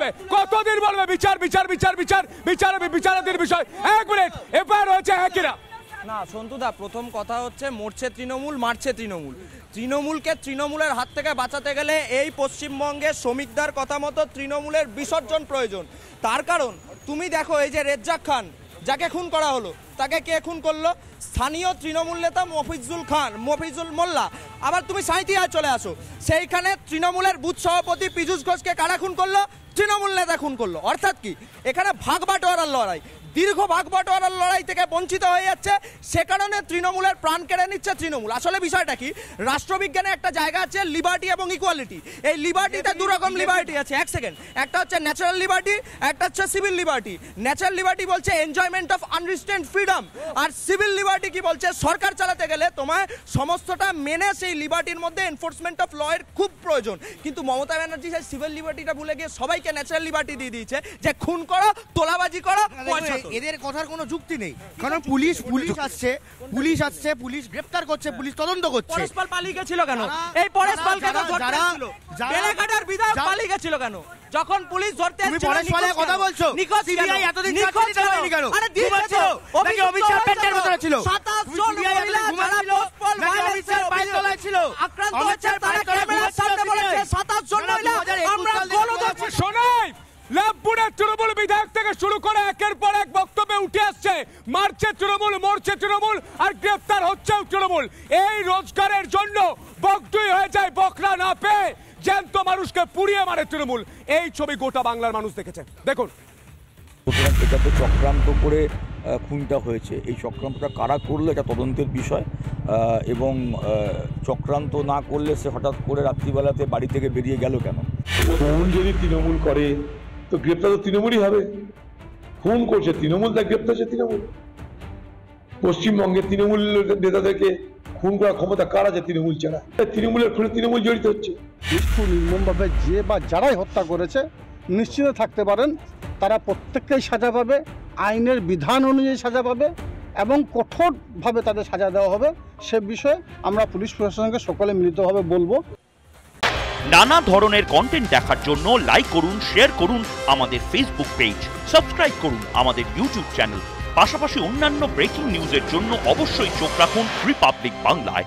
বলবে, কতদিন বলবে বিচার বিচার বিচার বিচার বিচারাধীন বিষয়? 1 মিনিট, এফআইআর হয়েছে একইরা না। সন্তুদা, প্রথম কথা হচ্ছে মরছে তৃণমূল, মারছে তৃণমূল। তৃণমূলকে তৃণমূলের হাত থেকে বাঁচাতে গেলে এই পশ্চিমবঙ্গে শ্রমিকদের কথা মতো তৃণমূলের বিসর্জন প্রয়োজন। তার কারণ তুমি দেখো, এই যে রেজ্জাক খান যাকে খুন করা হলো, তাকে কে খুন করলো? স্থানীয় তৃণমূল নেতা মফিজুল মোল্লা। আবার তুমি সাঁইথিয়ায় চলে আসো, সেইখানে তৃণমূলের বুথ সভাপতি পীযূষ ঘোষকে কারা খুন করলো? তৃণমূল নেতা খুন করলো। অর্থাৎ কি, এখানে ভাগ বাটোয়ারার লড়াই, দীর্ঘ ভাগ বাটোয়ারার লড়াই থেকে বঞ্চিত হয়ে যাচ্ছে, সে কারণে তৃণমূলের প্রাণ কেড়ে নিচ্ছে তৃণমূল। আসলে বিষয়টা কি, রাষ্ট্রবিজ্ঞানে একটা জায়গা আছে লিবার্টি এবং ইকুয়ালিটি। এই লিবার্টিতে দুরকম লিবার্টি আছে। এক সেকেন্ড, একটা হচ্ছে ন্যাচারাল লিবার্টি, একটা হচ্ছে সিভিল লিবার্টি। ন্যাচারাল লিবার্টি বলছে এনজয়মেন্ট অফ আনরিস্ট্রেন্ড ফ্রিডম, আর সিভিল লিবার্টি কি বলছে, সরকার চালাতে গেলে তোমায় সমস্তটা মেনে সেই লিবার্টির মধ্যে এনফোর্সমেন্ট অফ ল এর খুব প্রয়োজন। কিন্তু মমতা ব্যানার্জি সেই সিভিল লিবার্টিটা ভুলে গিয়ে সবাইকে ন্যাচারাল লিবার্টি দিয়ে দিয়েছে, যে খুন করো, তোলাবাজি করো। এদের কথার কোনো যুক্তি নেই, কারণ পুলিশ আসছে, পুলিশ গ্রেফতার করছে, পুলিশ তদন্ত করছে। পরেশপাল পালিয়ে গেছিল কেন? এই পরেশপালকে তো ধরতে ছিল, বেলেঘাটার বিধায়ক পালিয়ে গেছিল কেন? যখন পুলিশ ধরতে তুমি পরেশপালের কথা বলছো, সিবিআই এতদিন নিখোঁজ কেন? আরে দিয়েছে, নাকি অভিচার পেটের ভিতরে ছিল? 27 জন মহিলা যারা পোস্টপল ভায়োলেন্সের বাইতলায় ছিল, আক্রান্ত হয়েছে, তারা ক্যামেরার সামনে বলেছে 27 জন মহিলা আমরা গণতন্ত্র শোনাই। লাভপুরের তৃণমূল বিধায়ক থেকে শুরু করে একের পর এক বক্তব্যে উঠে আসছে, মারছে তৃণমূল, মরছে তৃণমূল, আর গ্রেফতার হচ্ছেও তৃণমূল। এই রোজগারের জন্য বকটুই হয়ে যায়, বকরা না পেয়ে জ্যান্ত মানুষকে পুড়িয়ে মারে তৃণমূল। এই ছবি গোটা বাংলার মানুষ দেখেছে, দেখুন। এটা তো চক্রান্ত করে খুনটা হয়েছে। এই চক্রান্তটা কারা করলো এটা তদন্তের বিষয়, এবং চক্রান্ত না করলে সে হঠাৎ করে রাত্রিবেলাতে বাড়ি থেকে বেরিয়ে গেল কেন? খুন যদি তৃণমূল করে তো গ্রেপ্তার তো তৃণমূলই হবে। খুন করছে তৃণমূল, তার গ্রেপ্তার হচ্ছে তৃণমূল। পশ্চিমবঙ্গের তৃণমূল নেতাদেরকে খুন করার ক্ষমতা কার আছে? তৃণমূল ছাড়া। তৃণমূলের খুনে তৃণমূল জড়িত হচ্ছে। নিষ্ঠুর নির্মমভাবে যে বা যারাই হত্যা করেছে নিশ্চিত থাকতে পারেন তারা প্রত্যেককেই সাজা পাবে, আইনের বিধান অনুযায়ী সাজা পাবে, এবং কঠোরভাবে তাদের সাজা দেওয়া হবে। সে বিষয়ে আমরা পুলিশ প্রশাসনকে সকলে মিলিতভাবে বলবো। নানা ধরনের কন্টেন্ট দেখার জন্য লাইক করুন, শেয়ার করুন আমাদের ফেসবুক পেজ, সাবস্ক্রাইব করুন আমাদের ইউটিউব চ্যানেল। পাশাপাশি অন্যান্য ব্রেকিং নিউজের জন্য অবশ্যই চোখ রাখুন রিপাবলিক বাংলায়।